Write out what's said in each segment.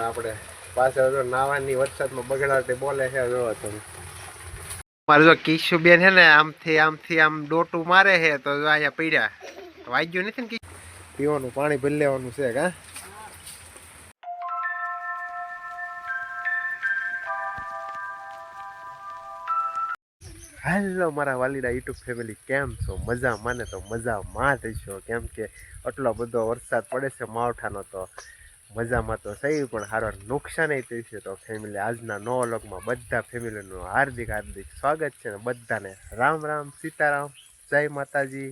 આપણે પાછળ જો નાવાની વરસાદમાં બગડાટે બોલે છે. જો તમે મારે જો કિશુબેન છે ને આમથી આમ ડોટું મારે છે તો જો અહીંયા પીડ્યા વાગ્યું નથી ને પીવાનું પાણી ભરી લેવાનું છે કા. હેલો મારા વાલીડા યુટ્યુબ ફેમિલી, કેમ છો? મજા માને તો મજામાં થઈશો, કેમ કે આટલો બધો વરસાદ પડે છે માવઠાનો, તો મજામાં તો સહી પણ સારો નુકસાન થઈ છે. તો ફેમિલી આજના નવા વ્લોગમાં બધા ફેમિલીનું હાર્દિક હાર્દિક સ્વાગત છે ને બધાને રામ રામ સીતારામ, જય માતાજી.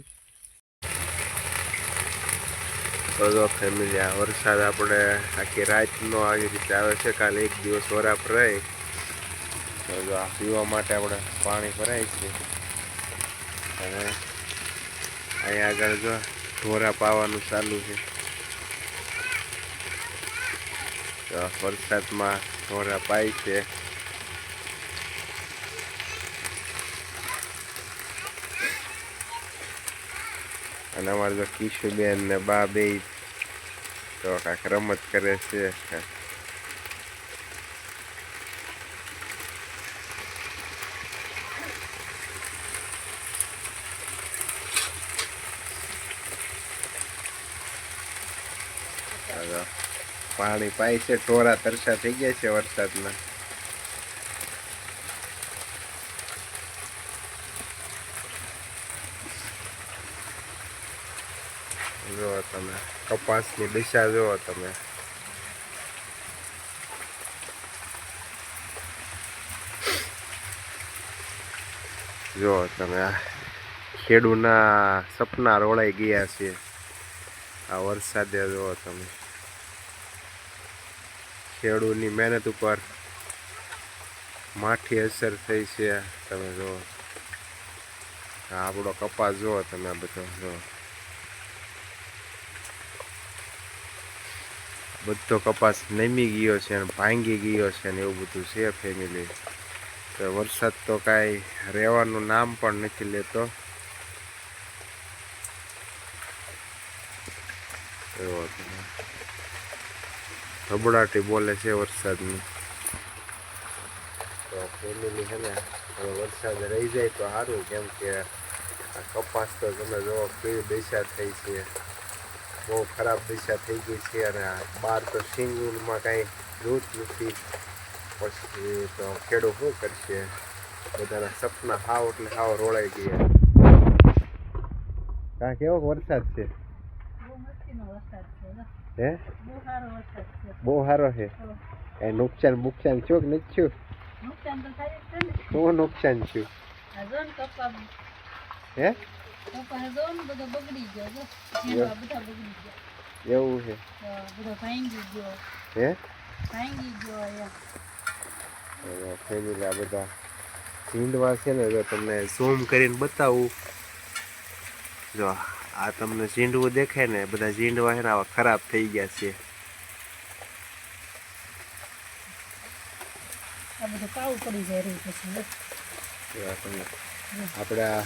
તો જો ફેમિલી આ વરસાદ આપણે આખી રાતનો આવી રીતે આવે છે. કાલે એક દિવસ વરાપ રહી તો જો આ પીવા માટે આપણે પાણી ભરાય છે. અને અહીંયા આગળ જો ઢોરા પાવાનું ચાલુ છે. તો વરસાદમાં ઢોરા પાય છે. અને અમારે જો કિશુબેન ને બા બે તો કાંઈક રમત કરે છે. પાણી પાય છે, ઢોરા તરસા થઈ ગયા છે વરસાદના. જુઓ તમે કપાસની દિશા જુઓ તમે. જુઓ તમે આ ખેડૂના સપના રોળાઈ ગયા છે આ વરસાદે. જુઓ તમે ખેડૂતની મહેનત ઉપર માઠી અસર થઈ છે. તમે જુઓ આપણો કપાસ જુઓ તમે, આ બધો જુઓ બધો કપાસ નમી ગયો છે અને ભાંગી ગયો છે ને એવું બધું છે ફેમિલી. તો વરસાદ તો કાંઈ રહેવાનું નામ પણ નથી લેતો. ધબડાટી બોલે છે વરસાદની. તો ફેમિલી છે ને હવે વરસાદ રહી જાય તો સારું, કેમ કે આ કપાસ તો તમે જોવો કેવી દિશા થઈ છે, બહુ ખરાબ દિશા થઈ ગઈ છે. અને બહાર તો સિંગમાં કાંઈ રૂટ નથી. પછી તો ખેડૂત શું કરશે? બધાના સપના હાવ એટલે હાવ રોળાઈ ગયા. કાં કેવો વરસાદ છે? હે બહુ સારો છે. કઈ નુકસાન બુકસાન થયું કે નથી થયું? શું નુકસાન થયું? હે એવું છે? હે ફેમિલી આ બધા ઝીંડવા છે ને, જો તમને ઝૂમ કરીને બતાવું. જો આ તમને ઝીંડવું દેખાય ને, બધા ઝીંડવા છે ને આવા ખરાબ થઈ ગયા છે. આપણા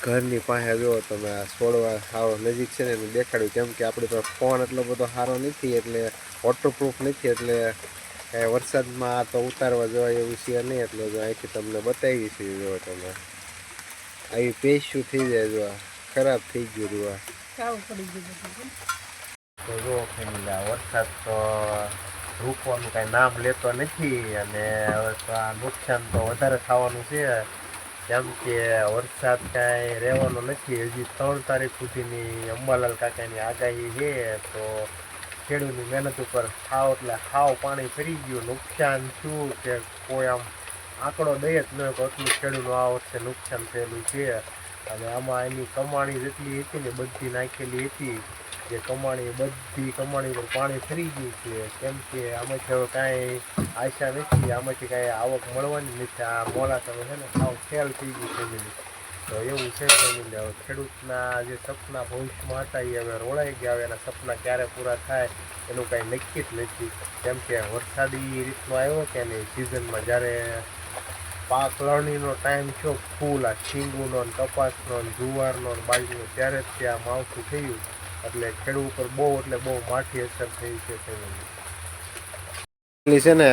ઘરની પાસે જો તમે આ છોડવા સાવ નજીક છે ને એનું દેખાડ્યું, કેમ કે આપણી પાસે ફોન એટલો બધો સારો નથી, એટલે વોટરપ્રૂફ નથી, એટલે કાંઈ વરસાદમાં તો ઉતારવા જવાય એવું છે નહીં. એટલે જો અહીંથી તમને બતાવી છે. જો તમે આવી પેસ્યું થઈ જાય, જો ખરાબ થઈ ગયું. જોવા તો જો ફેમિલી વરસાદ તો રૂકવાનું કાંઈ નામ લેતો નથી. અને હવે તો આ નુકસાન તો વધારે થવાનું છે, કેમ કે વરસાદ કાંઈ રહેવાનો નથી. હજી 3 તારીખ સુધીની અંબાલાલ કાકાની આગાહી છે. તો ખેડૂતની મહેનત ઉપર ખાવ એટલે ખાવ પાણી ફરી ગયું. નુકસાન શું કે કોઈ આમ આંકડો દઈએ જ ન કે એટલું ખેડૂતનું આ વર્ષે નુકસાન થયેલું છે. અને આમાં એની કમાણી જેટલી હતી ને બધી નાખેલી હતી, જે કમાણી બધી કમાણી પર પાણી ફરી ગયું છે. કેમ કે આમાંથી હવે કાંઈ આશા નથી, આમાંથી કાંઈ આવક મળવાની નથી. આ મોડા તમે છે ને સાવ ફેલ થઈ ગયું ફેમિલી. તો એવું છે ફેમિલી. હવે ખેડૂતના જે સપના ભવિષ્યમાં હતા એ હવે રોળાઈ ગયા. હવે એના સપના ક્યારે પૂરા થાય એનું કાંઈ નક્કી જ નથી. કેમ કે વરસાદી રીતનો આવ્યો કે નહીં સિઝનમાં, જ્યારે પાક લણણીનો ટાઈમ થયો ફૂલ આ શીંગુનો ને કપાસનો ને જુવારનો ને બાજરીનો, ત્યારે જ ત્યાં માવઠું થયું. એટલે ખેડૂત ઉપર બહુ એટલે બહુ માઠી અસર થઈ છે ફેમિલી. છે ને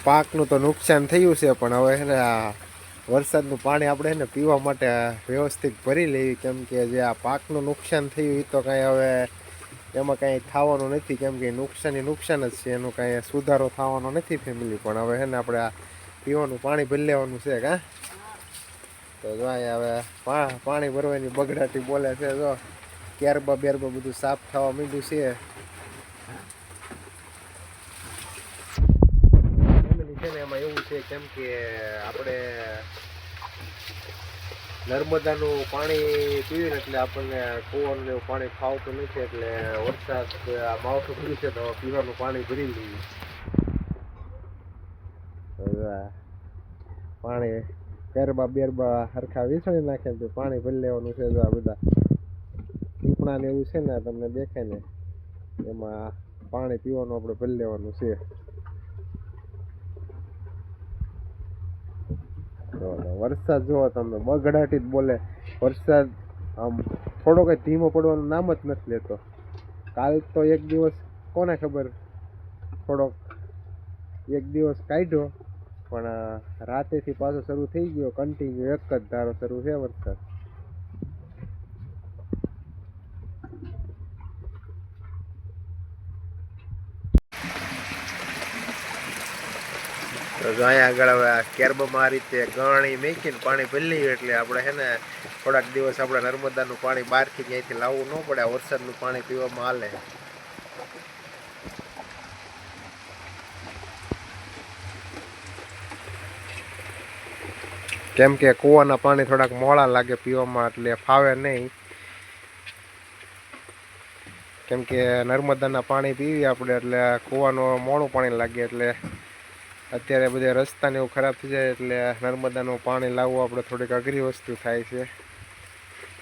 પાકનું તો નુકસાન થયું છે, પણ હવે છે ને આ વરસાદનું પાણી આપણે ને પીવા માટે વ્યવસ્થિત ભરી લેવી, કેમ કે જે આ પાકનું નુકસાન થયું એ તો કાંઈ હવે એમાં કાંઈ થવાનું નથી, કેમ કે નુકસાન જ છે, એનું કાંઈ સુધારો થવાનો નથી ફેમિલી. પણ હવે છે ને આપણે આ પીવાનું પાણી ભરી લેવાનું છે કાં. તો જો હવે પાણી ભરવાની બગડાટી બોલે છે, જો ક્યારબા બેરબા બધું સાફ થવા માંડ્યું છે. છે ને એમાં એવું છે, કેમ કે આપણે નર્મદાનું પાણી પીવીને એટલે આપણને કૂવાનું એવું પાણી ખાવતું નથી, એટલે વરસાદ માવઠું કર્યું છે તો પીવાનું પાણી ભરી લઈએ. પાણી ગરબા બેરબા હરખા વીસળી નાખે તો પાણી ભરી લેવાનું છે. જો આ બધા પીપણા ને એવું છે ને તમને દેખાય ને, એમાં પાણી પીવાનું આપણે ભરી લેવાનું છે. વરસાદ જોવો તમે બગડાટી જ બોલે. વરસાદ આમ થોડો કઈ ધીમો પડવાનું નામ જ નથી લેતો. કાલ તો એક દિવસ કોને ખબર થોડોક એક દિવસ કાઢ્યો, પણ રાતેથી પાછો શરૂ થઈ ગયો કન્ટિન્યુ એક જ ધારો શરૂ છે વરસાદ. તો અહીંયા આગળ હવે કેરબામાં આ રીતે ગણી મેકીને પાણી ભરી લઈએ, એટલે આપણે છે ને થોડાક દિવસ આપણે નર્મદાનું પાણી બહારથી ક્યાંયથી લાવવું ન પડે, વરસાદનું પાણી પીવામાં હાલે. કેમ કે કૂવાના પાણી થોડાક મોળા લાગે પીવામાં, એટલે ફાવે નહીં. કેમ કે નર્મદાના પાણી પીવી આપણે એટલે કૂવાનું મોળું પાણી લાગે, એટલે અત્યારે બધે રસ્તાને એવું ખરાબ થઈ જાય, એટલે નર્મદાનું પાણી લાવવું આપણે થોડીક અઘરી વસ્તુ થાય છે.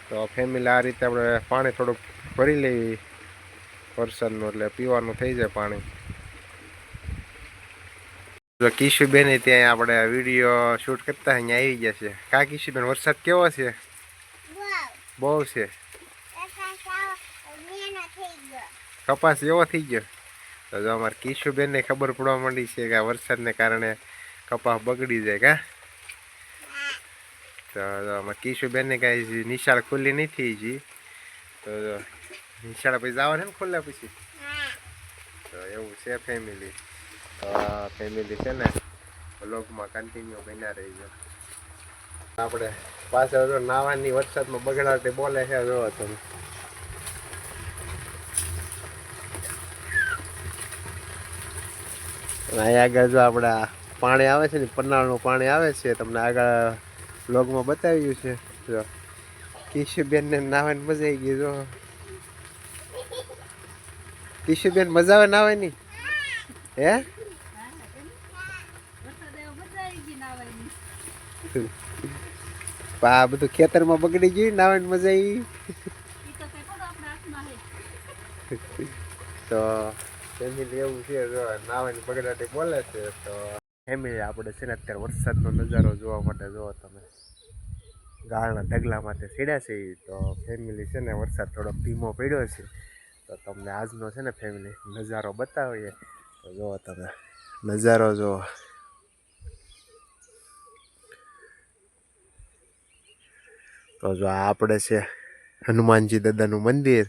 તો ફેમિલી આ રીતે આપણે પાણી થોડુંક ભરી લેવી વરસાદનું, એટલે પીવાનું થઈ જાય પાણી. જો કિશુબેન ત્યાં આપણે વિડીયો શૂટ કરતા અહીંયા આવી ગયા છે. કા કિશુબેન વરસાદ કેવો છે? બહુ છે. કપાસ એવો થઈ ગયો. તો જો અમારે કિશુબેનને ખબર પડવા માંડી છે કે વરસાદને કારણે કપાસ બગડી જાય કા. તો અમારે કિશુબેનને કાંઈ નિશાળ ખુલ્લી નથી જી, તો નિશાળ પછી જવા ને ખુલ્લા પછી. તો એવું છે ફેમિલી. તો ફેમિલી છે ને વ્લોગમાં કન્ટિન્યુ બન્યા રહીજો. આપણે પાછળ જો નાવાની વરસાદમાં બગડાટે બોલે છે, જો તમે અહીંયા આગળ જો આપણે પાણી આવે છે ને, પન્નાળનું પાણી આવે છે, તમને આગળ વ્લોગમાં બતાવ્યું છે. જો કિશુબેનને નાવાની મજા આવી ગઈ. જો કિશુબેન મજા આવે નાવાની? હે આ બધું ખેતરમાં બગડી ગયું, નાવાની મજા આવી. તો ફેમિલી એવું છે, જો નાવાની બગડાટી બોલે છે. તો ફેમિલી આપણે છે ને અત્યારે વરસાદનો નજારો જોવા માટે જો તમે ગાળના ઢગલામાંથી સીડ્યા છે. તો ફેમિલી છે ને વરસાદ થોડોક ધીમો પડ્યો છે, તો તમને આજનો છે ને ફેમિલી નજારો બતાવીએ. તો જુઓ તમે નજારો જુઓ. તો જો આપણે છે હનુમાનજી દાદાનું મંદિર,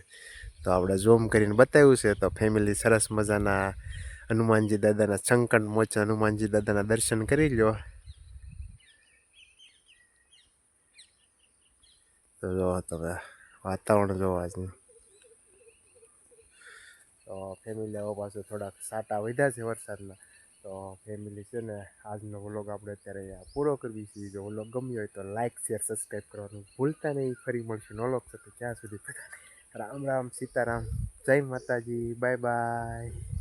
તો આપણે ઝૂમ કરીને બતાવ્યું છે. તો ફેમિલી સરસ મજાના હનુમાનજી દાદાના સંકટ મોચા હનુમાનજી દાદાના દર્શન કરી લો. તો જો તમે વાતાવરણ જોવા આજનું. તો ફેમિલી આવો પાછું થોડાક સાટા વધ્યા છે વરસાદના. તો ફેમિલી છે ને આજનો વ્લોગ આપણે અત્યારે પૂરો કરવી છીએ. જો વ્લોગ ગમ્યો હોય તો લાઇક શેર સબસ્ક્રાઈબ કરવાનું ભૂલતા નહીં. ફરી મળશું નવો વ્લોગ સાથે. ત્યાં સુધી રામ રામ સીતારામ, જય માતાજી, બાય બાય.